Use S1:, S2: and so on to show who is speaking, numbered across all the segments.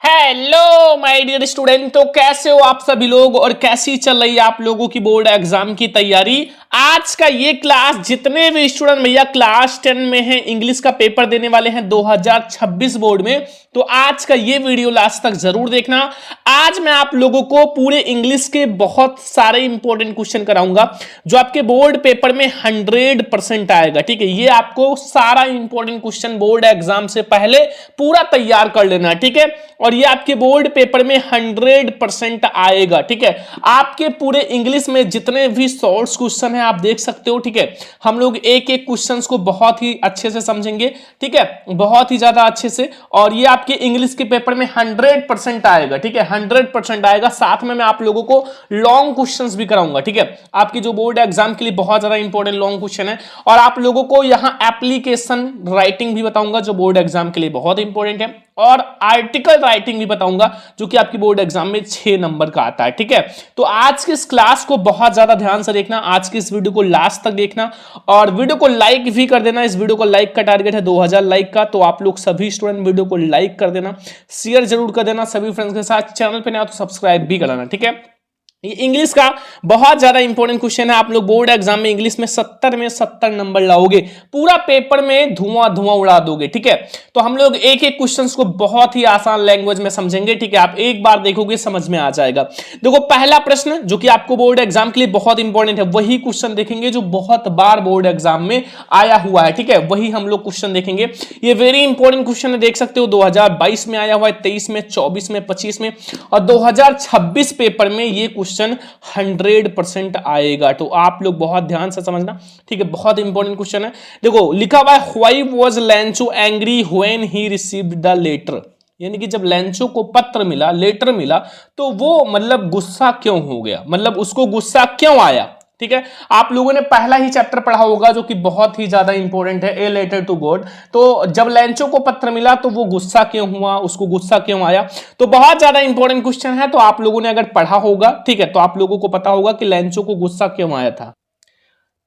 S1: Hello my dear student. तो कैसे हो आप सभी लोग और कैसी चल रही है आप लोगों की बोर्ड एग्जाम की तैयारी। आज का ये क्लास जितने भी स्टूडेंट भैया क्लास 10 में हैं, इंग्लिश का पेपर देने वाले हैं 2026 बोर्ड में, तो आज का ये वीडियो लास्ट तक जरूर देखना। आज मैं आप लोगों को पूरे इंग्लिश के बहुत सारे इंपॉर्टेंट क्वेश्चन कराऊंगा जो आपके बोर्ड पेपर में 100% आएगा। ठीक है, ये आपको सारा इंपॉर्टेंट क्वेश्चन बोर्ड एग्जाम से पहले पूरा तैयार कर लेना। ठीक है, और ये आपके बोर्ड पेपर में 100% आएगा। ठीक है, आपके पूरे इंग्लिश में जितने भी शॉर्ट्स क्वेश्चन है आप देख सकते हो। ठीक है, हम लोग एक एक क्वेश्चंस को बहुत ही अच्छे से समझेंगे। ठीक है, बहुत ही ज्यादा अच्छे से, और ये आपके इंग्लिश के पेपर में 100% आएगा। ठीक है, 100% आएगा। साथ में मैं आप लोगों को लॉन्ग क्वेश्चंस भी कराऊंगा। ठीक है, आपकी जो बोर्ड एग्जाम के लिए बहुत ज्यादा इंपॉर्टेंट लॉन्ग क्वेश्चन है, और आप लोगों को यहां एप्लीकेशन राइटिंग भी बताऊंगा जो बोर्ड एग्जाम के लिए बहुत इंपॉर्टेंट है, और आर्टिकल राइटिंग भी बताऊंगा जो कि आपकी बोर्ड एग्जाम में 6 नंबर का आता है। ठीक है, तो आज के इस क्लास को बहुत ज्यादा ध्यान से देखना, आज की इस वीडियो को लास्ट तक देखना, और वीडियो को लाइक भी कर देना। इस वीडियो को लाइक का टारगेट है 2000 लाइक का, तो आप लोग सभी स्टूडेंट वीडियो को लाइक कर देना, शेयर जरूर कर देना सभी फ्रेंड्स के साथ। चैनल पे नया तो सब्सक्राइब भी कर लेना। ठीक है, ये इंग्लिश का बहुत ज्यादा इंपॉर्टेंट क्वेश्चन है। आप लोग बोर्ड एग्जाम में इंग्लिश में 70 में 70 नंबर लाओगे, पूरा पेपर में धुआं धुआं उड़ा दोगे। ठीक है, तो हम लोग एक एक क्वेश्चंस को बहुत ही आसान लैंग्वेज में समझेंगे। ठीक है, आप एक बार देखोगे समझ में आ जाएगा। देखो, पहला प्रश्न जो कि आपको बोर्ड एग्जाम के लिए बहुत इंपॉर्टेंट है, वही क्वेश्चन देखेंगे जो बहुत बार बोर्ड एग्जाम में आया हुआ है। ठीक है, वही हम लोग क्वेश्चन देखेंगे। ये वेरी इंपॉर्टेंट क्वेश्चन है, देख सकते हो 2022 में आया हुआ है, 23 में, 24 में, 25 में, और 2026 पेपर में ये क्वेश्चन 100% आएगा। तो आप लोग बहुत ध्यान से समझना। ठीक है, बहुत इंपॉर्टेंट क्वेश्चन है। देखो, लिखा हुआ है why was Lencho angry when he received the letter, यानी कि जब लैंचो को पत्र मिला, लेटर मिला, तो वो मतलब गुस्सा क्यों हो गया, मतलब उसको गुस्सा क्यों आया। ठीक है, आप लोगों ने पहला ही चैप्टर पढ़ा होगा जो कि बहुत ही ज्यादा इंपॉर्टेंट है, ए लेटर टू गॉड। तो जब लैंचो को पत्र मिला तो वो गुस्सा क्यों हुआ, उसको गुस्सा क्यों आया, तो बहुत ज्यादा इंपॉर्टेंट क्वेश्चन है। तो आप लोगों ने अगर पढ़ा होगा, ठीक है, तो आप लोगों को पता होगा कि लैंचो को गुस्सा क्यों आया था।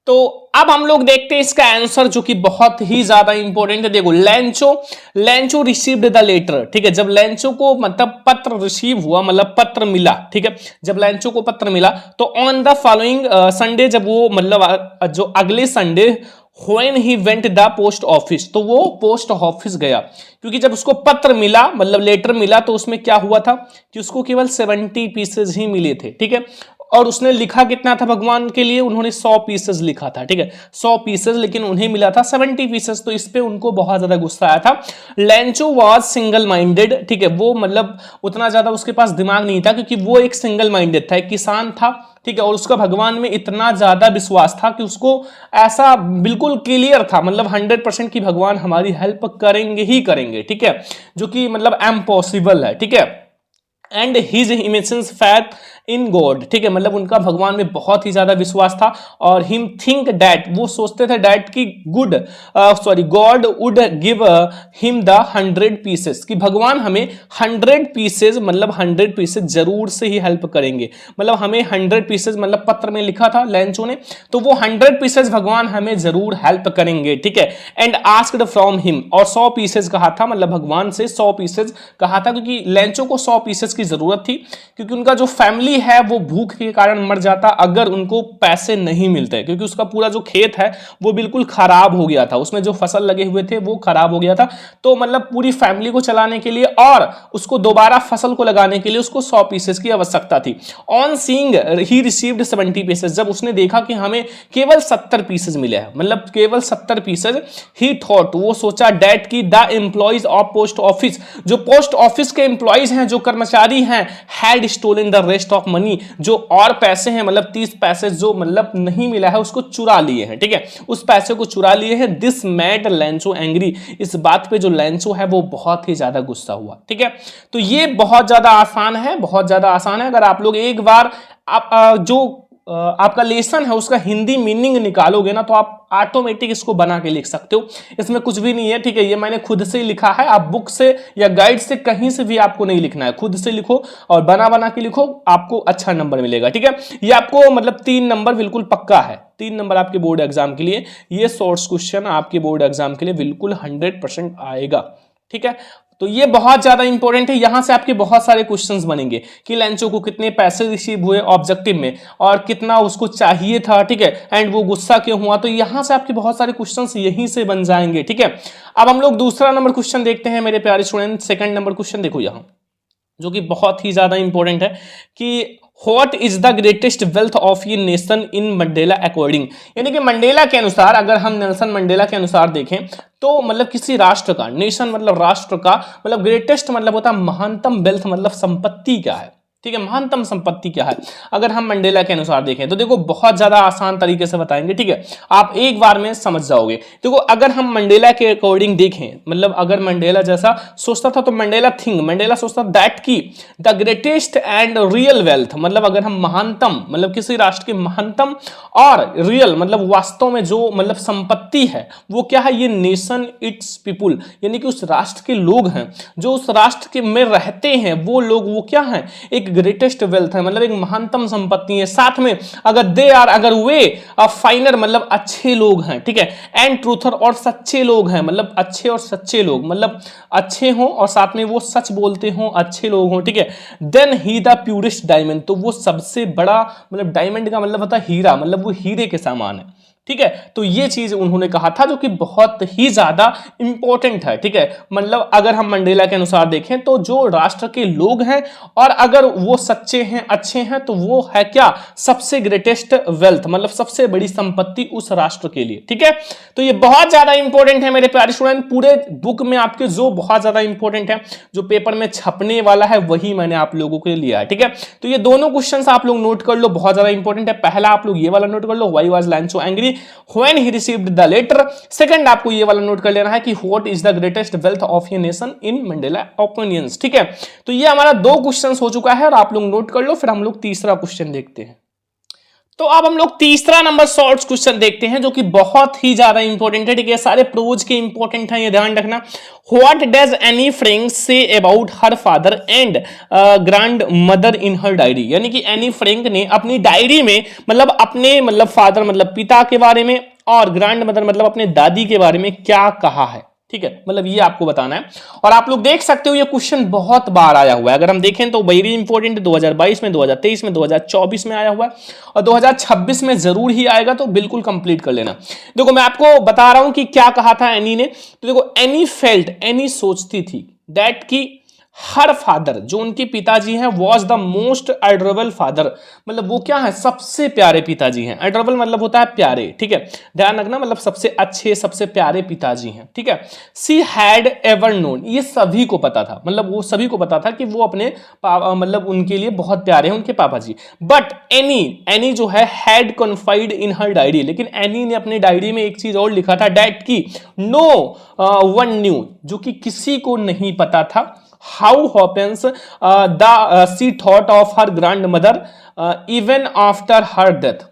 S1: तो अब हम लोग देखते हैं इसका आंसर जो कि बहुत ही ज्यादा इंपॉर्टेंट है। देखो, लैंचो रिसीव्ड द लेटर। ठीक है, जब लैंचो को मतलब पत्र रिसीव हुआ, मतलब पत्र मिला। ठीक है, जब लैंचो को पत्र मिला तो ऑन द फॉलोइंग संडे, जब वो मतलब जो अगले Sunday, when he went the post office, तो वो पोस्ट ऑफिस गया, क्योंकि जब उसको पत्र मिला मतलब लेटर मिला तो उसमें क्या हुआ था कि उसको केवल 70 पीसेज ही मिले थे। ठीक है, और उसने लिखा कितना था भगवान के लिए, उन्होंने 100 पीसेस लिखा था। ठीक है, 100 पीसेस, लेकिन उन्हें मिला था 70 पीसेस, तो इस पे उनको बहुत ज्यादा गुस्सा आया था। लैंचो वाज सिंगल माइंडेड। ठीक है, वो मतलब उतना ज्यादा उसके पास दिमाग नहीं था, क्योंकि वो एक सिंगल माइंडेड था, एक किसान था। ठीक है, और उसका भगवान में इतना ज्यादा विश्वास था कि उसको ऐसा बिल्कुल क्लियर था, मतलब 100% की भगवान हमारी हेल्प करेंगे ही करेंगे। ठीक है, जो कि मतलब इम्पॉसिबल है। ठीक है, and his immense faith in God. ठीक है, मतलब उनका भगवान में बहुत ही ज्यादा विश्वास था, और हिम थिंक दैट, वो सोचते थे दैट की God would give him the 100 pieces, कि भगवान हमें 100 पीसेस मतलब 100 पीसेस जरूर से ही हेल्प करेंगे। मतलब हमें 100 पीसेस, मतलब पत्र में लिखा था लैंचो ने, तो वो 100 पीसेस भगवान हमें जरूर हेल्प करेंगे। ठीक है, एंड आस्क्ड फ्रॉम हिम, और 100 पीसेस कहा था, मतलब भगवान से 100 पीसेस कहा था, क्योंकि लैंचो को 100 पीसेस की जरूरत थी, क्योंकि उनका जो फैमिली है वो भूख के कारण मर जाता अगर उनको पैसे नहीं मिलते, क्योंकि उसका पूरा जो खेत है वो बिल्कुल खराब हो गया था, उसमें जो फसल लगे हुए थे वो खराब हो गया था। तो मतलब पूरी फैमिली को चलाने के लिए और उसको दोबारा फसल को लगाने के लिए उसको 100 पीसेस की आवश्यकता थी। On seeing he received 70 pieces, जब उसने देखा कि हमें केवल 70 पीसेस मिले हैं, मतलब केवल 70 पीसेस, ही थॉट, वो सोचा, डेट की the employees of post office, जो पोस्ट ऑफिस के एम्प्लॉइज हैं, जो कर्मचारी हैं, had stolen the rest of money, जो और पैसे हैं, मतलब 30 पैसे जो मतलब नहीं मिला है उसको चुरा लिए हैं। ठीक है, उस पैसे को चुरा लिए हैं। दिस मेड लैंचो एंग्री, इस बात पे जो लैंचो है वो बहुत ही ज्यादा गुस्सा हुआ। ठीक है, तो ये बहुत ज्यादा आसान है, बहुत ज्यादा आसान है। अगर आप लोग एक बार जो आपका लेसन है उसका हिंदी मीनिंग निकालोगे ना, तो आप ऑटोमेटिक इसको बना के लिख सकते हो, इसमें कुछ भी नहीं है। ठीक है, ये मैंने खुद से लिखा है, आप बुक से या गाइड से कहीं से भी आपको नहीं लिखना है, खुद से लिखो और बना बना के लिखो, आपको अच्छा नंबर मिलेगा। ठीक है, ये आपको मतलब 3 नंबर बिल्कुल पक्का है, 3 नंबर आपके बोर्ड एग्जाम के लिए, ये सोर्स क्वेश्चन आपके बोर्ड एग्जाम के लिए बिल्कुल 100% आएगा। ठीक है, तो ये बहुत ज्यादा इंपॉर्टेंट है, यहां से आपके बहुत सारे क्वेश्चंस बनेंगे कि लेंचो को कितने पैसे रिसीव हुए ऑब्जेक्टिव में और कितना उसको चाहिए था, ठीक है, एंड वो गुस्सा क्यों हुआ। तो यहां से आपके बहुत सारे क्वेश्चंस यहीं से बन जाएंगे, ठीक है। अब हम लोग दूसरा नंबर क्वेश्चन देखते हैं मेरे प्यारे स्टूडेंट। सेकंड नंबर क्वेश्चन देखो यहां, जो कि बहुत ही ज्यादा इंपॉर्टेंट है कि what is the greatest wealth of ये नेशन इन मंडेला अकॉर्डिंग, यानी कि मंडेला के अनुसार, अगर हम नेल्सन मंडेला के अनुसार देखें तो मतलब किसी राष्ट्र का, नेशन मतलब राष्ट्र का, मतलब ग्रेटेस्ट मतलब होता है महानतम वेल्थ, मतलब संपत्ति क्या है, ठीक है, महानतम संपत्ति क्या है। अगर हम मंडेला के अनुसार देखें तो देखो बहुत ज्यादा आसान तरीके से बताएंगे, ठीक है, आप एक बार में समझ जाओगे। देखो अगर हम मंडेला के अकॉर्डिंग देखें, मतलब अगर मंडेला जैसा सोचता था तो मंडेला सोचता दैट की the greatest and real wealth, मतलब अगर हम महानतम मतलब किसी राष्ट्र की महानतम और रियल मतलब वास्तव में जो मतलब संपत्ति है वो क्या है, ये नेशन इट्स पीपुल, यानी कि उस राष्ट्र के लोग हैं, जो उस राष्ट्र के में रहते हैं वो लोग, वो क्या है, एक ग्रेटेस्ट वेल्थ है, मतलब एक महानतम संपत्ति है। साथ में अगर दे आर, अगर वे फाइनर मतलब अच्छे लोग हैं, ठीक है, एंड ट्रूथर और सच्चे लोग हैं, मतलब अच्छे और सच्चे लोग, मतलब अच्छे हों और साथ में वो सच बोलते हों, अच्छे लोग हों, ठीक है, then he the purest diamond, तो वो सबसे बड़ा मतलब डायमंड का मतलब होता है हीरा, मतलब वो हीरे के समान है, ठीक है। तो ये चीज उन्होंने कहा था जो कि बहुत ही ज्यादा इंपॉर्टेंट है, ठीक है। मतलब अगर हम मंडेला के अनुसार देखें तो जो राष्ट्र के लोग हैं और अगर वो सच्चे हैं, अच्छे हैं, तो वो है क्या, सबसे ग्रेटेस्ट वेल्थ, मतलब सबसे बड़ी संपत्ति उस राष्ट्र के लिए, ठीक है। तो ये बहुत ज्यादा इंपॉर्टेंट है मेरे प्यारे स्टूडेंट, पूरे बुक में आपके जो बहुत ज्यादा इंपॉर्टेंट है, जो पेपर में छपने वाला है वही मैंने आप लोगों के लिए लिया है, ठीक है। तो ये दोनों क्वेश्चन आप लोग नोट कर लो, बहुत ज्यादा इंपॉर्टेंट है। पहला आप लोग ये वाला नोट कर लो, why was Lencho angry when he received the letter। Second आपको ये वाला नोट कर लेना है कि what is the greatest wealth of a nation in Mandela opinions, ठीक है। तो ये हमारा दो क्वेश्चन हो चुका है और आप लोग नोट कर लो, फिर हम लोग तीसरा क्वेश्चन देखते हैं। तो अब हम लोग तीसरा नंबर शॉर्ट क्वेश्चन देखते हैं जो कि बहुत ही ज्यादा इंपॉर्टेंट है, ठीक है, सारे प्रोज के इंपॉर्टेंट है, ये ध्यान रखना। What does Anne Frank say about her father and grand mother in her diary, यानी कि एनी फ्रैंक ने अपनी डायरी में मतलब अपने मतलब फादर मतलब पिता के बारे में और ग्रैंड मदर मतलब अपने दादी के बारे में क्या कहा है, ठीक है, मतलब ये आपको बताना है। और आप लोग देख सकते हो ये क्वेश्चन बहुत बार आया हुआ है, अगर हम देखें तो वेरी इंपॉर्टेंट है, 2022 में, 2023 में, 2024 में आया हुआ है और 2026 में जरूर ही आएगा, तो बिल्कुल कंप्लीट कर लेना। देखो मैं आपको बता रहा हूं कि क्या कहा था एनी ने, तो देखो एनी फेल्ट, एनी सोचती थी दैट की हर फादर, जो उनके पिताजी हैं, was the most adorable father, मतलब वो क्या है, सबसे प्यारे पिताजी हैं। एडोरेबल मतलब होता है प्यारे, ठीक है, ध्यान रखना, मतलब सबसे अच्छे सबसे प्यारे पिताजी हैं, ठीक है। सी हैड एवर नोन, ये सभी को पता था, मतलब वो सभी को पता था कि वो अपने मतलब उनके लिए बहुत प्यारे हैं उनके पापा जी। बट एनी जो है हैड कॉन्फाइड इन हर डायरी, लेकिन एनी ने अपनी डायरी में एक चीज और लिखा था, डैट की नो वन न्यू, जो कि किसी को नहीं पता था। How happens she thought of her grandmother even after her death,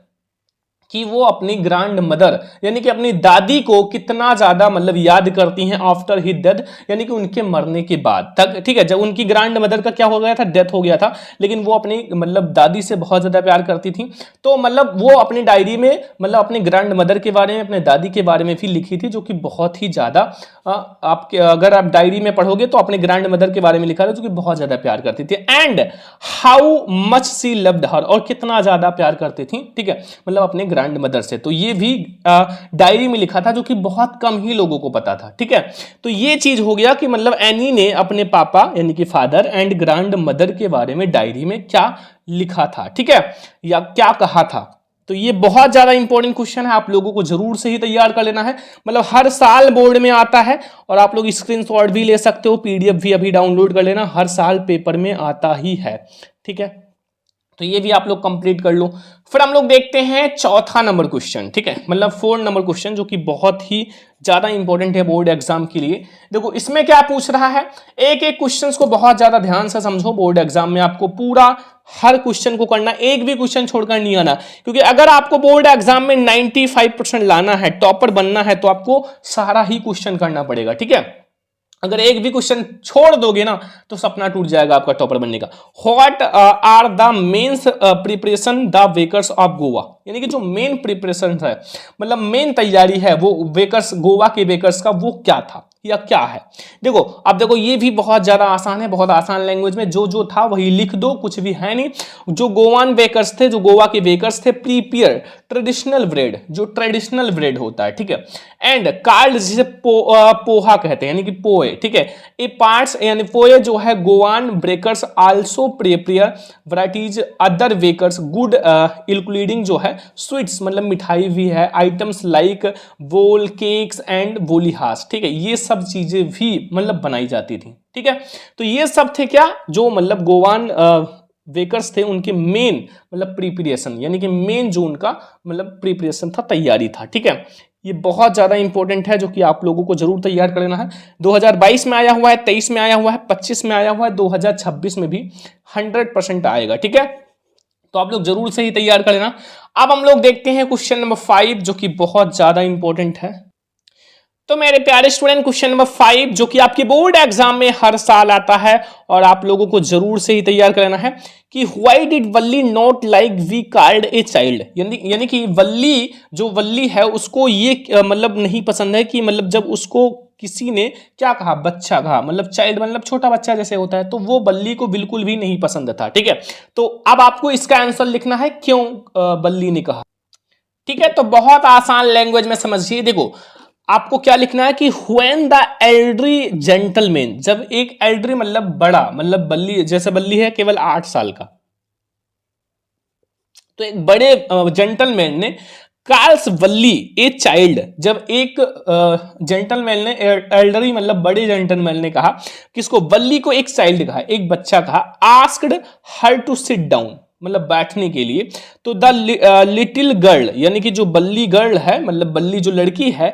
S1: कि वो अपनी ग्रैंड मदर यानी कि अपनी दादी को कितना ज्यादा मतलब याद करती हैं आफ्टर ही डेथ, यानी कि उनके मरने के बाद तक, ठीक है। जब उनकी ग्रैंड मदर का क्या हो गया था, डेथ हो गया था, लेकिन वो अपनी मतलब दादी से बहुत ज्यादा प्यार करती थी, तो मतलब वो अपनी डायरी में मतलब अपनी ग्रैंड मदर के बारे में, अपने दादी के बारे में भी लिखी थी, जो कि बहुत ही ज्यादा आपके अगर आप डायरी में पढ़ोगे तो अपने ग्रैंड मदर के बारे में लिखा था, जो कि बहुत ज्यादा प्यार करती थी। And how much see loved her, और कितना ज्यादा प्यार करती थी, ठीक है, मतलब अपने ग्रैंड मदर से। तो ये भी डायरी में लिखा था, जो कि बहुत कम ही लोगों को पता था, ठीक है। तो ये चीज हो गया कि मतलब एनी ने अपने पापा यानी कि फादर एंड ग्रैंड मदर के बारे में डायरी में क्या लिखा था, ठीक है, या क्या कहा था। तो ये बहुत ज्यादा इंपॉर्टेंट क्वेश्चन है, आप लोगों को जरूर से ही तैयार कर लेना है, मतलब हर साल बोर्ड में आता है और आप लोग स्क्रीनशॉट भी ले सकते हो, पीडीएफ भी अभी डाउनलोड कर लेना, हर साल पेपर में आता ही है, ठीक है। तो ये भी आप लोग कंप्लीट कर लो। फिर हम लोग देखते हैं चौथा नंबर क्वेश्चन, ठीक है, मतलब 4 नंबर क्वेश्चन, जो कि बहुत ही ज्यादा इंपॉर्टेंट है बोर्ड एग्जाम के लिए। देखो इसमें क्या पूछ रहा है, एक एक क्वेश्चंस को बहुत ज्यादा ध्यान से समझो, बोर्ड एग्जाम में आपको पूरा हर क्वेश्चन को करना, एक भी क्वेश्चन छोड़कर नहीं आना, क्योंकि अगर आपको बोर्ड एग्जाम में 95% लाना है, टॉपर बनना है, तो आपको सारा ही क्वेश्चन करना पड़ेगा, ठीक है। अगर एक भी क्वेश्चन छोड़ दोगे ना तो सपना टूट जाएगा आपका टॉपर बनने का। What are the mains preparation the bakers of Goa, यानी कि जो मेन प्रिपरेशन है मतलब मेन तैयारी है वो बेकर्स, गोवा के बेकर्स का, वो क्या था, या क्या है? देखो अब देखो ये भी बहुत ज्यादा आसान है, बहुत आसान लैंग्वेज में जो था वही लिख दो, कुछ भी है नहीं। जो गोवान बेकर्स थे, जो गोवा के बेकर्स थे, प्रीपेयर ट्रेडिशनल ब्रेड, जो ट्रेडिशनल ब्रेड होता है, ठीक है, एंड कार्ड जिसे पोहा कहते हैं, यानी कि पोए, ठीक है, ए पार्ट्स यानी पोए जो है Goan breakers also prepare varieties other bakers good including जो है स्वीट्स, मतलब मिठाई भी है, आइटम्स लाइक बोल केक्स एंड बोलीहास, ठीक है, ये सब चीजें भी मतलब बनाई जाती थी, ठीक है। तो ये सब थे क्या, जो मतलब गोवान बेकर्स थे उनके मेन मतलब प्रिपरेशन, यानी कि मेन जो उनका मतलब प्रिपरेशन था, तैयारी था, ठीक है। ये बहुत ज्यादा इंपॉर्टेंट है, जो कि आप लोगों को जरूर तैयार कर लेना है। 2022 में आया हुआ है, 23 में आया हुआ है, 25 में आया हुआ है, 2026 में भी 100% आएगा, ठीक है। तो आप लोग जरूर से ही तैयार कर लेना। अब हम लोग देखते हैं क्वेश्चन नंबर 5, जो कि बहुत ज्यादा इंपॉर्टेंट है। तो मेरे प्यारे स्टूडेंट, क्वेश्चन नंबर 5 जो कि आपके बोर्ड एग्जाम में हर साल आता है और आप लोगों को जरूर से ही तैयार करना है कि why did Valli not like we called a child, यानी कि वल्ली जो वल्ली है उसको ये मतलब नहीं पसंद है कि मतलब जब उसको किसी ने क्या कहा, बच्चा कहा, मतलब चाइल्ड मतलब छोटा बच्चा जैसे होता है, तो वो बल्ली को बिल्कुल भी नहीं पसंद था, ठीक है। तो अब आपको इसका आंसर लिखना है क्यों बल्ली ने कहा, ठीक है। तो बहुत आसान लैंग्वेज में समझिए, देखो आपको क्या लिखना है कि व्हेन द एल्डरी जेंटलमैन, जब एक एल्डरी मतलब बड़ा, मतलब बल्ली जैसे बल्ली है केवल 8 साल का, तो एक बड़े जेंटलमैन ने कार्ल्स वल्ली ए चाइल्ड, जब एक जेंटलमैन ने एल्डरी मतलब बड़े जेंटलमैन ने कहा किसको, वल्ली को एक चाइल्ड कहा, एक बच्चा कहा, asked her to sit down मतलब बैठने के लिए, तो द लिटिल गर्ल यानी कि जो बल्ली गर्ल है, मतलब बल्ली जो लड़की है,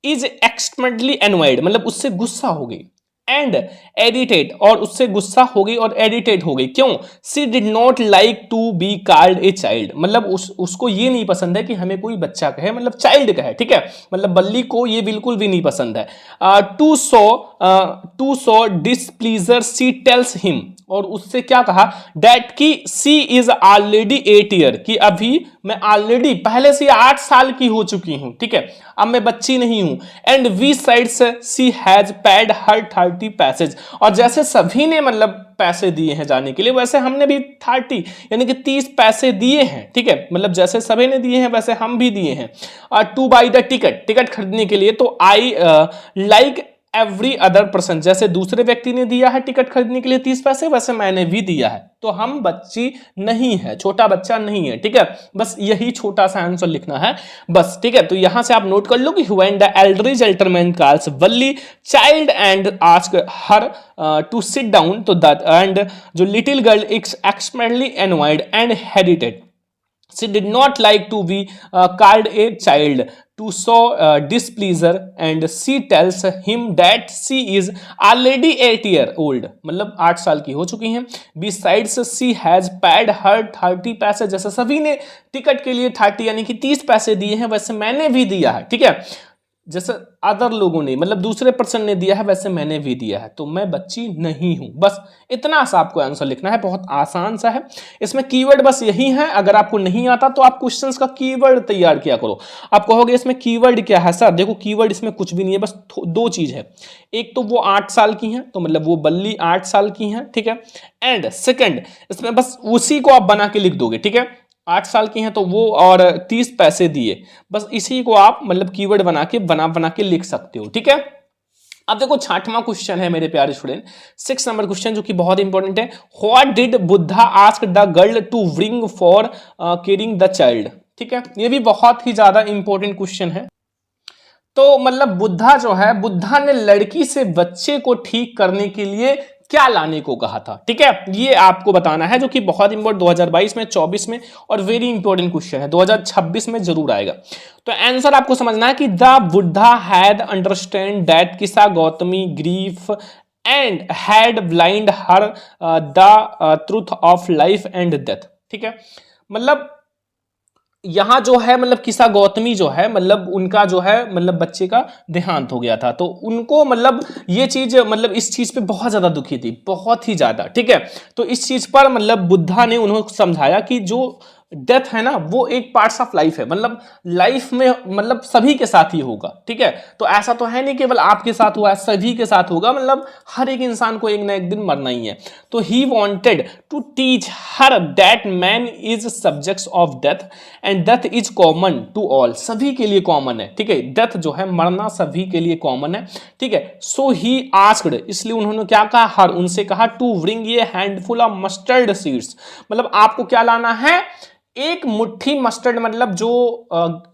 S1: इज एक्सट्रीमली एनवाइड मतलब उससे गुस्सा हो गई, एंड एडिटेड और उससे गुस्सा हो गई और एडिटेड हो गई, क्यों, she did not like to be called a child, मतलब उसको ये नहीं पसंद है कि हमें कोई बच्चा कहे, मतलब चाइल्ड कहे, ठीक है, मतलब बल्ली को ये बिल्कुल भी नहीं पसंद है। To show displeasure she tells him, और उससे क्या कहा, डेट की सी इज ऑलरेडी 8 ईयर, कि अभी मैं ऑलरेडी पहले से 8 साल की हो चुकी हूं, ठीक है, अब मैं बच्ची नहीं हूं, and we sides she has paid her 30 passage, और जैसे सभी ने मतलब पैसे दिए हैं जाने के लिए, वैसे हमने भी 30 यानी कि 30 पैसे दिए हैं, ठीक है, मतलब जैसे सभी ने दिए हैं वैसे हम भी दिए हैं। टू बाई द टिकट खरीदने के लिए, तो I like every other person, जैसे दूसरे व्यक्ति ने दिया है टिकट खरीदने के लिए 30 पैसे, वैसे मैंने भी दिया है, तो हम बच्ची नहीं है, छोटा बच्चा नहीं है, ठीक है, बस यही छोटा सा आंसर लिखना है बस, ठीक है। तो यहां से आप नोट कर लो कि when the elderly gentleman calls Valli child and ask her to sit down, तो दैट एंड जो little girl extremely annoyed and irritated, she did not like to be called a child, to show displeasure, and she tells him that she is already 8 year old, मतलब 8 साल की हो चुकी हैं। Besides she has paid her 30 पैसे, जैसे सभी ने टिकट के लिए 30 यानी कि 30 पैसे दिए हैं, वैसे मैंने भी दिया है, ठीक है, जैसे अदर लोगों ने मतलब दूसरे पर्सन ने दिया है वैसे मैंने भी दिया है, तो मैं बच्ची नहीं हूं, बस इतना सा आपको आंसर लिखना है, बहुत आसान सा है। इसमें कीवर्ड बस यही है, अगर आपको नहीं आता तो आप क्वेश्चंस का कीवर्ड तैयार किया करो। आप कहोगे इसमें कीवर्ड क्या है सर, देखो कीवर्ड इसमें कुछ भी नहीं है, बस 2 चीज है, एक तो वो 8 साल की हैं, तो मतलब वो बल्ली 8 साल की हैं, ठीक है, एंड सेकंड इसमें बस उसी को आप बना के लिख दोगे, ठीक है, 8 साल की हैं तो वो, और 30 पैसे दिए, बस इसी को आप मतलब कीवर्ड बना के लिख सकते हो, ठीक है। अब देखो 6वां क्वेश्चन है मेरे प्यारे स्टूडेंट, 6 नंबर क्वेश्चन, जो कि बहुत इंपॉर्टेंट है। What did Buddha ask the girl to bring for carrying the child, ठीक है, ये भी बहुत ही ज्यादा इंपॉर्टेंट क्वेश्चन है। तो मतलब बुद्धा ने लड़की से बच्चे को ठीक करने के लिए क्या लाने को कहा था, ठीक है, ये आपको बताना है, जो कि बहुत इंपॉर्टेंट 2022 में, 24 में और वेरी इंपॉर्टेंट क्वेश्चन है, 2026 में जरूर आएगा। तो आंसर आपको समझना है कि the Buddha had understand that Kisa Gotami grief and had blind her the truth of life and death, ठीक है, मतलब यहां जो है मतलब किसा गौतमी जो है मतलब उनका जो है मतलब बच्चे का देहांत हो गया था, तो उनको मतलब ये चीज मतलब इस चीज पे बहुत ज्यादा दुखी थी, बहुत ही ज्यादा, ठीक है। तो इस चीज पर मतलब बुद्धा ने उन्हें समझाया कि जो डेथ है ना वो एक पार्ट्स ऑफ लाइफ है, मतलब लाइफ में मतलब सभी के साथ ही होगा, ठीक है। तो ऐसा तो है नहीं केवल आपके साथ हुआ है, सभी के साथ होगा, मतलब हर एक इंसान को एक ना एक दिन मरना ही है। तो he wanted to teach her that man is subjects of death and death is common to all, सभी के लिए कॉमन है, ठीक है। डेथ जो है, मरना सभी के लिए कॉमन है, ठीक है। सो ही आस्क्ड, इसलिए उन्होंने क्या कहा, हर उनसे कहा, to bring a handful of mustard seeds, मतलब आपको क्या लाना है, एक मुट्ठी मस्टर्ड, मतलब जो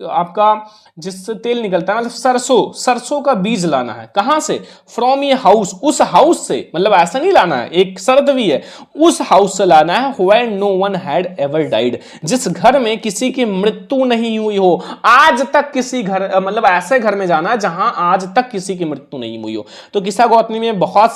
S1: आपका जिससे तेल निकलता है, मतलब सरसों, सरसों का बीज लाना है। कहां से, फ्रॉम ए हाउस, उस हाउस से, मतलब ऐसा नहीं लाना है, एक शर्त भी है, उस हाउस से लाना है, where no one had ever died, जिस घर में किसी की मृत्यु नहीं हुई हो आज तक, किसी घर मतलब ऐसे घर में जाना है जहां आज तक किसी की मृत्यु नहीं हुई हो। तो किस्सा गौतमी में बहुत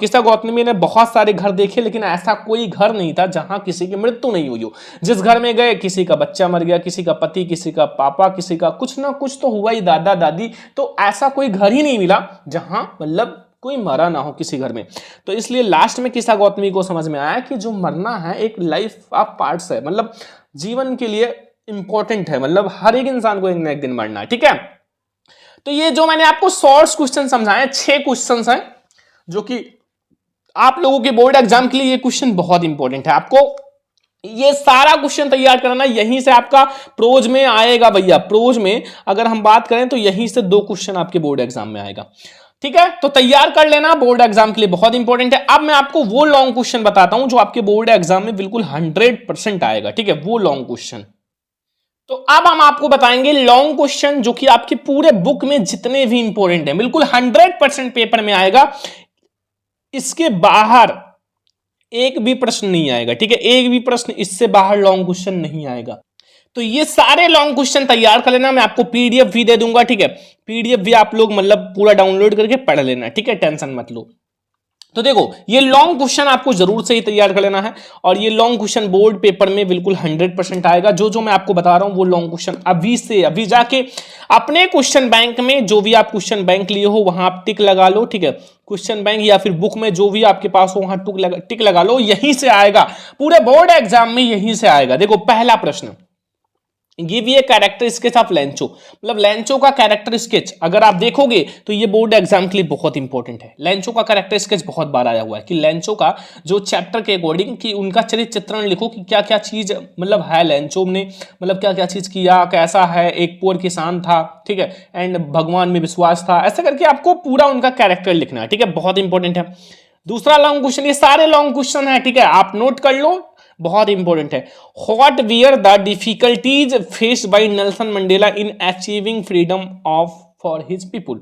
S1: किस्सा गौतमी ने बहुत सारे घर देखे, लेकिन ऐसा कोई घर नहीं था जहां किसी की मृत्यु नहीं हुई हो। जिस घर में गए, किसी का बच्चा मर गया, किसी का पति, किसी का पापा, किसी का कुछ ना कुछ तो हुआ ही, दादा दादी, तो ऐसा कोई घर ही नहीं मिला जहां मतलब कोई मरा ना हो किसी घर में। तो इसलिए लास्ट में किस्सा गौतमी को समझ में आया कि जो मरना है एक लाइफ ऑफ पार्ट्स है, मतलब जीवन के लिए इंपॉर्टेंट है, मतलब हर एक इंसान को एक ना एक दिन मरना है, ठीक है। तो ये जो मैंने आपको शॉर्ट्स क्वेश्चन समझाए, 6 क्वेश्चन हैं जो कि आप लोगों के बोर्ड एग्जाम के लिए ये क्वेश्चन बहुत इंपॉर्टेंट है। आपको ये सारा क्वेश्चन तैयार करना, यहीं से आपका प्रोज में आएगा भैया। प्रोज में अगर हम बात करें तो यहीं से 2 क्वेश्चन आपके बोर्ड एग्जाम में आएगा, ठीक है। तो तैयार कर लेना, बोर्ड एग्जाम के लिए बहुत इंपॉर्टेंट है। अब मैं आपको वो लॉन्ग क्वेश्चन बताता हूं जो आपके बोर्ड एग्जाम में बिल्कुल 100% आएगा, ठीक है, वो लॉन्ग क्वेश्चन। तो अब हम आपको बताएंगे लॉन्ग क्वेश्चन जो कि आपके पूरे बुक में जितने भी इंपॉर्टेंट है, बिल्कुल 100% पेपर में आएगा, इसके बाहर एक भी प्रश्न नहीं आएगा, ठीक है। एक भी प्रश्न इससे बाहर लॉन्ग क्वेश्चन नहीं आएगा। तो ये सारे लॉन्ग क्वेश्चन तैयार कर लेना, मैं आपको पीडीएफ भी दे दूंगा, ठीक है। पीडीएफ भी आप लोग मतलब पूरा डाउनलोड करके पढ़ लेना, ठीक है, टेंशन मत लो। तो देखो ये लॉन्ग क्वेश्चन आपको जरूर से ही तैयार कर लेना है, और ये लॉन्ग क्वेश्चन बोर्ड पेपर में बिल्कुल 100% आएगा। जो मैं आपको बता रहा हूं वो लॉन्ग क्वेश्चन अभी जाके अपने क्वेश्चन बैंक में, जो भी आप क्वेश्चन बैंक लिए हो वहां आप टिक लगा लो, ठीक है। क्वेश्चन बैंक या फिर बुक में जो भी आपके पास हो वहां टिक लगा लो, यहीं से आएगा, पूरे बोर्ड एग्जाम में यहीं से आएगा। देखो पहला प्रश्न, गिव ये कैरेक्टर स्केच ऑफ लेंचो, मतलब लेंचो का कैरेक्टर स्केच अगर आप देखोगे तो ये बोर्ड एग्जाम के लिए बहुत इंपॉर्टेंट है। लेंचो का कैरेक्टर स्केच बहुत बार आया हुआ है कि लेंचो का जो चैप्टर के अकॉर्डिंग कि उनका चरित्र चित्रण लिखो कि क्या क्या चीज मतलब है लेंचो ने, मतलब क्या क्या चीज किया, कैसा है, एक पुअर किसान था, ठीक है, एंड भगवान में विश्वास था, ऐसा करके आपको पूरा उनका कैरेक्टर लिखना है, ठीक है, बहुत इंपॉर्टेंट है। दूसरा लॉन्ग क्वेश्चन, ये सारे लॉन्ग क्वेश्चन है, ठीक है, आप नोट कर लो, बहुत इंपॉर्टेंट है। What wear the difficulties faced by Nelson Mandela in achieving freedom of for his people,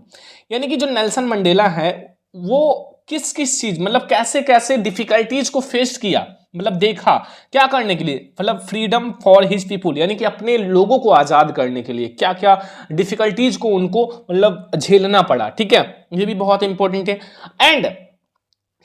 S1: यानी कि जो नेल्सन मंडेला है वो किस किस चीज मतलब कैसे कैसे डिफिकल्टीज को फेस किया, मतलब देखा क्या करने के लिए, मतलब फ्रीडम फॉर हिज पीपुल, यानी कि अपने लोगों को आजाद करने के लिए क्या क्या डिफिकल्टीज को उनको मतलब झेलना पड़ा, ठीक है, ये भी बहुत इंपॉर्टेंट है। एंड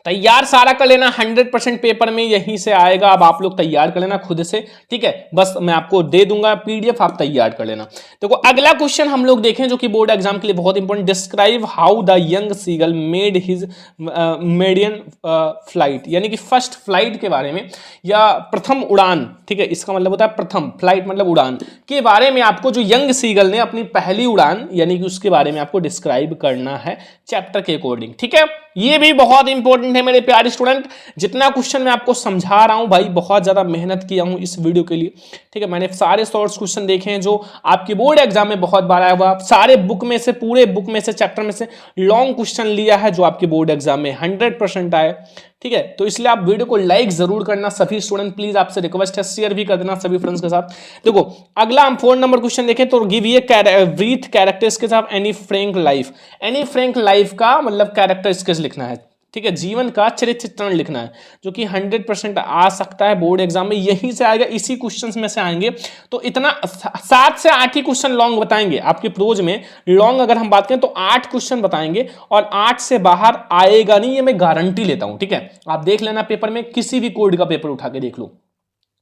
S1: तैयार सारा कर लेना, 100% पेपर में यहीं से आएगा, अब आप लोग तैयार कर लेना खुद से, ठीक है, बस मैं आपको दे दूंगा पीडीएफ, आप तैयार कर लेना। देखो अगला क्वेश्चन हम लोग देखें जो कि बोर्ड एग्जाम के लिए बहुत important, describe how the young seagull made his maiden flight, यानी कि फर्स्ट फ्लाइट के बारे में या प्रथम उड़ान, ठीक है, इसका मतलब होता है प्रथम, फ्लाइट मतलब उड़ान के बारे में आपको जो यंग सीगल ने अपनी पहली उड़ान यानी कि उसके बारे में आपको डिस्क्राइब करना है चैप्टर के अकॉर्डिंग, ठीक है। ये भी बहुत इंपॉर्टेंट है मेरे प्यारे स्टूडेंट, जितना क्वेश्चन मैं आपको समझा रहा हूं भाई बहुत ज्यादा मेहनत किया हूं इस वीडियो के लिए, ठीक है, मैंने सारे शॉर्ट्स क्वेश्चन देखे हैं जो आपके बोर्ड एग्जाम में बहुत बार आया हुआ, सारे बुक में से, पूरे बुक में से, चैप्टर में से लॉन्ग क्वेश्चन लिया है जो आपके बोर्ड एग्जाम में 100% आए, ठीक है। तो इसलिए आप वीडियो को लाइक जरूर करना, सभी स्टूडेंट प्लीज आपसे रिक्वेस्ट है, शेयर भी कर देना सभी फ्रेंड्स के साथ। देखो अगला हम 4 नंबर क्वेश्चन देखें तो गिव ये brief character sketch of Anne Frank life, Anne Frank life का मतलब कैरेक्टर स्केच लिखना है, ठीक है, जीवन का चरित्र चित्रण लिखना है, जो कि 100% आ सकता है बोर्ड एग्जाम में, यहीं से आएगा, इसी क्वेश्चंस में से आएंगे। तो इतना 7 से 8 ही क्वेश्चन लॉन्ग बताएंगे आपके प्रोज में, लॉन्ग अगर हम बात करें तो 8 क्वेश्चन बताएंगे और 8 से बाहर आएगा नहीं, ये मैं गारंटी लेता हूं, ठीक है। आप देख लेना पेपर में, किसी भी कोड का पेपर उठा के देख लो,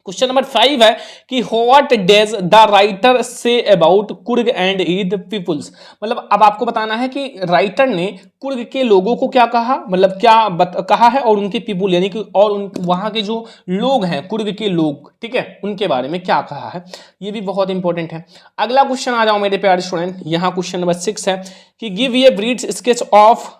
S1: क्वेश्चन नंबर 5 है कि what does the writer say about Coorg and its peoples. मतलब अब आपको बताना है कि राइटर ने कुर्ग के लोगों को क्या कहा, मतलब क्या कहा है, और उनके पीपुल यानी कि और वहां के जो लोग हैं कुर्ग के लोग, ठीक है, उनके बारे में क्या कहा है। ये भी बहुत इंपॉर्टेंट है। अगला क्वेश्चन आ जाओ मेरे प्यारे स्टूडेंट, यहाँ क्वेश्चन नंबर 6 है कि give a brief sketch of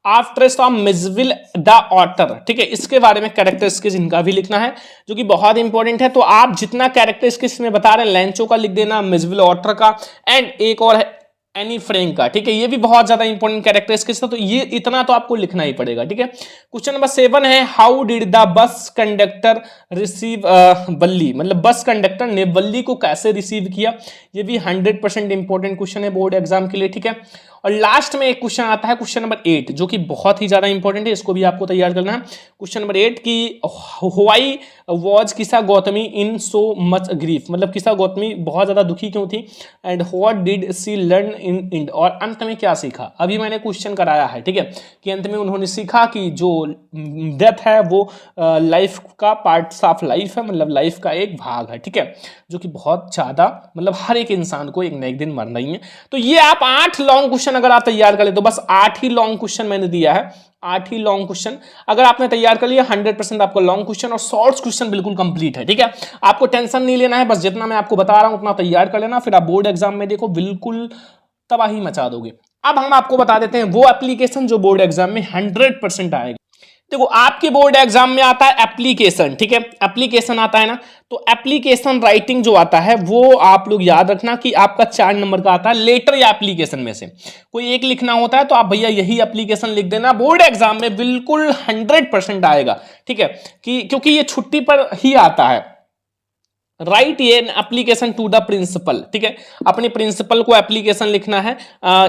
S1: after of Mijbil the otter. ठीक है, इसके बारे में कैरेक्टर स्केच इनका भी लिखना है, जो कि बहुत इंपॉर्टेंट है। तो आप जितना कैरेक्टर स्केच में बता रहे हैं, लैंचो का लिख देना, मिजविल ऑटर का, एंड एक और है एनी फ्रैंक का। ठीक है, ये भी बहुत ज्यादा इंपॉर्टेंट कैरेक्टर स्केच था, तो ये इतना तो आपको लिखना ही पड़ेगा। ठीक है, क्वेश्चन नंबर 7 है how did the bus conductor receive बल्ली। मतलब बस कंडक्टर ने बल्ली को कैसे रिसीव किया। ये भी 100% इंपॉर्टेंट क्वेश्चन है बोर्ड एग्जाम के लिए। ठीक है, और लास्ट में एक क्वेश्चन आता है क्वेश्चन नंबर 8, जो कि बहुत ही ज्यादा इंपॉर्टेंट है, इसको भी आपको तैयार करना है। क्वेश्चन नंबर 8 की why was Kisa Gotami in so much grief. मतलब किसा गौतमी बहुत ज्यादा दुखी क्यों थी, and what did she learn in end. और अंत में क्या सीखा। अभी मैंने क्वेश्चन कराया है, ठीक है, कि अंत में उन्होंने सीखा कि जो डेथ है वो लाइफ का पार्ट ऑफ लाइफ है, मतलब लाइफ का एक भाग है। ठीक है, जो कि बहुत ज्यादा मतलब हर एक इंसान को एक न एक दिन मरना ही है। तो ये आप 8 लॉन्ग क्वेश्चन अगर आप तैयार कर ले, तो बस 8 ही लॉन्ग क्वेश्चन मैंने दिया है, 8 ही लॉन्ग क्वेश्चन अगर आपने तैयार कर लिया, 100% आपको लॉन्ग क्वेश्चन और शॉर्ट क्वेश्चन बिल्कुल कंप्लीट है। ठीक है, आपको टेंशन नहीं लेना है, बस जितना मैं आपको बता रहा हूं उतना तैयार कर लेना, फिर आप बोर्ड एग्जाम में देखो बिल्कुल तबाही मचा दोगे। अब हम आपको बता देते हैं वो एप्लीकेशन जो बोर्ड एग्जाम में 100% आएगा। देखो, आपके बोर्ड एग्जाम में आता है एप्लीकेशन, ठीक है, एप्लीकेशन आता है ना, तो एप्लीकेशन राइटिंग जो आता है वो आप लोग याद रखना कि आपका 4 नंबर का आता है। लेटर या एप्लीकेशन में से कोई एक लिखना होता है, तो आप भैया यही एप्लीकेशन लिख देना, बोर्ड एग्जाम में बिल्कुल 100% आएगा। ठीक है, कि क्योंकि ये छुट्टी पर ही आता है। राइट ये एप्लीकेशन टू द प्रिंसिपल। ठीक है, अपने प्रिंसिपल को एप्लीकेशन लिखना है।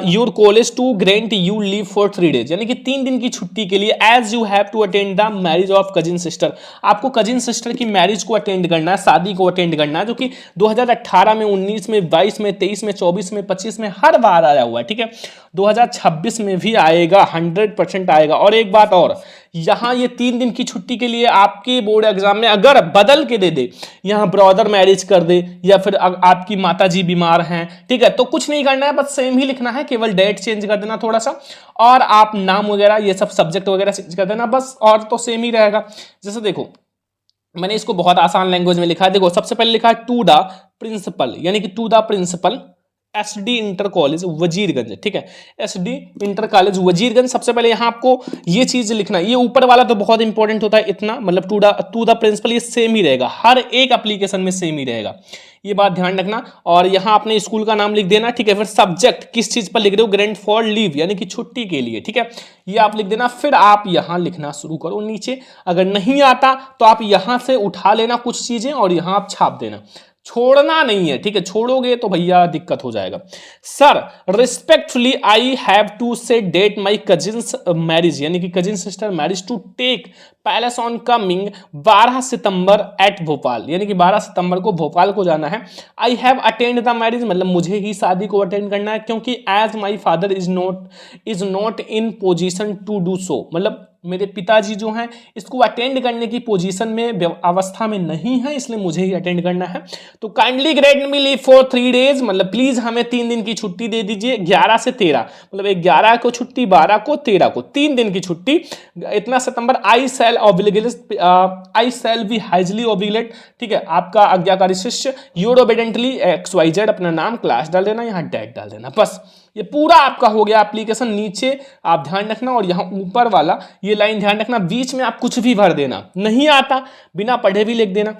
S1: Your college to grant you leave for 3 days, यानी कि 3 दिन की छुट्टी के लिए, as you have to attend the marriage of cousin sister. आपको कजिन सिस्टर की मैरिज को अटेंड करना है, शादी को अटेंड करना है, जो कि 2018 में, 19 में, 22 में, 23 में, 24 में, 25 में हर बार आया हुआ है। ठीक है, 2026 में भी आएगा, 100% आएगा। और एक बात और, यहां ये 3 दिन की छुट्टी के लिए आपके बोर्ड एग्जाम में अगर बदल के दे दे, यहां ब्रदर मैरिज कर दे, या फिर आपकी माता जी बीमार हैं, ठीक है, तो कुछ नहीं करना है, बस सेम ही लिखना है, केवल डेट चेंज कर देना थोड़ा सा, और आप नाम वगैरह ये सब सब्जेक्ट वगैरह चेंज कर देना बस, और तो सेम ही रहेगा। जैसे देखो, मैंने इसको बहुत आसान लैंग्वेज में लिखा है। देखो, सबसे पहले लिखा है टू द प्रिंसिपल, यानी कि to the principal SD inter college Wazirganj. ठीक है, एसडी इंटर कॉलेज वजीरगंज। सबसे पहले यहां आपको ये चीज लिखना है। ये ऊपर वाला तो बहुत इंपॉर्टेंट होता है, इतना मतलब टू द प्रिंसिपल, ये सेम ही रहेगा, हर एक एप्लीकेशन में सेम ही रहेगा, ये बात ध्यान रखना। और यहां अपने स्कूल का नाम लिख देना। ठीक है, फिर सब्जेक्ट किस चीज पर लिख रहे हो, ग्रेंट फॉर लीव, यानी कि छुट्टी के लिए। ठीक है, ये आप लिख देना। फिर आप यहां लिखना शुरू करो नीचे। अगर नहीं आता तो आप यहां से उठा लेना कुछ चीजें और यहां आप छाप देना, छोड़ना नहीं है। ठीक है, छोड़ोगे तो भैया दिक्कत हो जाएगा। Sir respectfully I have to say that my cousin's marriage, यानी कि cousin sister marriage to take place on coming 12 September at Bhopal, यानी कि 12 सितंबर को भोपाल को जाना है। I have attend the marriage, मतलब मुझे ही शादी को अटेंड करना है, क्योंकि as my father is not in position to do so, मतलब मेरे पिताजी जो हैं इसको अटेंड करने की पोजीशन में, अवस्था में नहीं है, इसलिए मुझे ही अटेंड करना है। तो kindly great me leave for 3 days, मतलब प्लीज हमें 3 दिन की छुट्टी दे दीजिए, 11 से 13, मतलब 11 को छुट्टी, 12 को, 13 को, 3 दिन की छुट्टी। इतना सितंबर आई सेल बी हाइजली ओबिलेट। ठीक है, आपका आज्ञाकारी शिष्य, योर ओबेडेंटली XYZ, अपना नाम, क्लास डाल देना, यहाँ टैग डाल देना, बस ये पूरा आपका हो गया एप्लीकेशन। नीचे आप ध्यान रखना, और यहाँ ऊपर वाला ये लाइन ध्यान रखना, बीच में आप कुछ भी भर देना, नहीं आता बिना पढ़े भी लिख देना।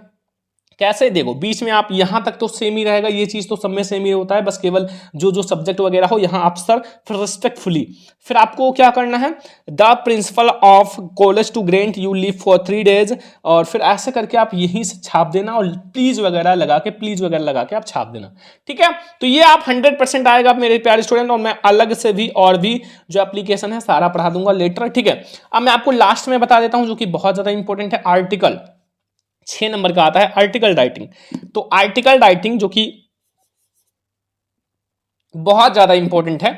S1: कैसे, देखो बीच में आप यहां तक तो सेम ही रहेगा, ये चीज तो सब में सेम ही होता है, बस केवल जो सब्जेक्ट वगैरह हो यहां आप सर, फिर रिस्पेक्टफुली, फिर आपको क्या करना है, the principal of college to grant you leave for 3 days, और फिर ऐसे करके आप यहीं से छाप देना, और प्लीज वगैरह लगा के आप छाप देना। ठीक है, तो ये आप 100% आएगा मेरे प्यारे स्टूडेंट, और मैं अलग से भी और भी जो एप्लीकेशन है सारा पढ़ा दूंगा लेटर। ठीक है, अब मैं आपको लास्ट में बता देता हूं, जो कि बहुत ज्यादा इंपॉर्टेंट है, आर्टिकल 6 नंबर का आता है आर्टिकल राइटिंग। तो आर्टिकल राइटिंग जो कि बहुत ज्यादा इंपॉर्टेंट है,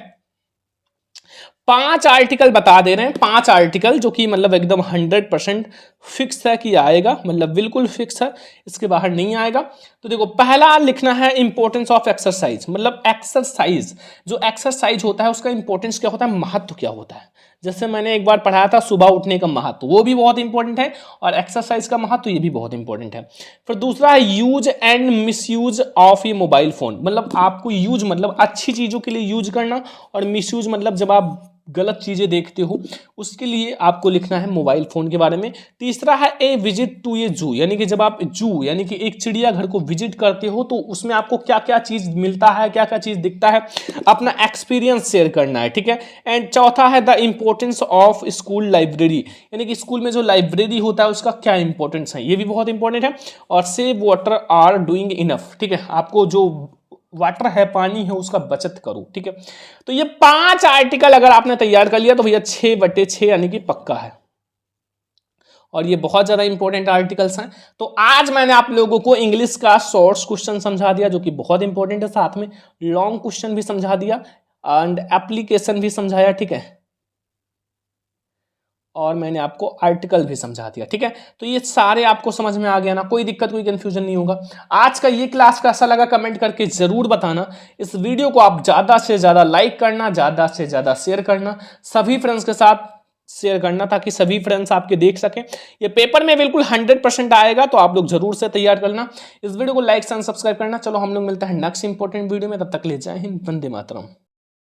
S1: 5 आर्टिकल बता दे रहे हैं, 5 आर्टिकल जो कि मतलब एकदम 100% फिक्स है कि आएगा, मतलब बिल्कुल फिक्स है, इसके बाहर नहीं आएगा। तो देखो पहला लिखना है इंपॉर्टेंस ऑफ एक्सरसाइज, मतलब एक्सरसाइज, जो एक्सरसाइज होता है उसका इंपॉर्टेंस क्या होता है, महत्व क्या होता है। जैसे मैंने एक बार पढ़ाया था सुबह उठने का महत्व, वो भी बहुत इंपॉर्टेंट है, और एक्सरसाइज का महत्व ये भी बहुत इंपॉर्टेंट है। फिर दूसरा है यूज एंड मिसयूज ऑफ ये मोबाइल फोन, मतलब आपको यूज मतलब अच्छी चीजों के लिए यूज करना, और मिसयूज मतलब जब आप गलत चीजें देखते हो उसके लिए आपको लिखना है मोबाइल फोन के बारे में। तीसरा है ए विजिट टू ए जू, यानी कि जब आप जू यानी कि एक चिड़ियाघर को विजिट करते हो तो उसमें आपको क्या क्या चीज मिलता है, क्या क्या चीज दिखता है, अपना एक्सपीरियंस शेयर करना है, ठीक है। एंड चौथा है the importance of school library, यानी कि स्कूल में जो लाइब्रेरी होता है उसका क्या इंपॉर्टेंस है, ये भी बहुत इंपॉर्टेंट है। और save water are doing enough, ठीक है, आपको जो वाटर है, पानी है, उसका बचत करो, ठीक है। तो ये 5 आर्टिकल अगर आपने तैयार कर लिया तो भैया 6/6 यानी कि पक्का है, और ये बहुत ज्यादा इंपॉर्टेंट आर्टिकल्स हैं। तो आज मैंने आप लोगों को इंग्लिश का शॉर्ट्स क्वेश्चन समझा दिया जो कि बहुत इंपॉर्टेंट है, साथ में लॉन्ग क्वेश्चन भी समझा दिया एंड एप्लीकेशन भी समझाया, ठीक है, और मैंने आपको आर्टिकल भी समझा दिया, ठीक है। तो ये सारे आपको समझ में आ गया ना, कोई दिक्कत कोई कंफ्यूजन नहीं होगा। आज का ये क्लास कैसा लगा कमेंट करके जरूर बताना। इस वीडियो को आप ज्यादा से ज्यादा लाइक करना, ज्यादा से ज्यादा शेयर करना, सभी फ्रेंड्स के साथ शेयर करना ताकि सभी फ्रेंड्स आपके देख सकें। ये पेपर में बिल्कुल 100% आएगा, तो आप लोग जरूर से तैयार करना। इस वीडियो को लाइक एंड सब्सक्राइब करना। चलो हम लोग मिलते हैं नेक्स्ट इंपॉर्टेंट वीडियो में, तब तक ले जय हिंद, वंदे मातरम।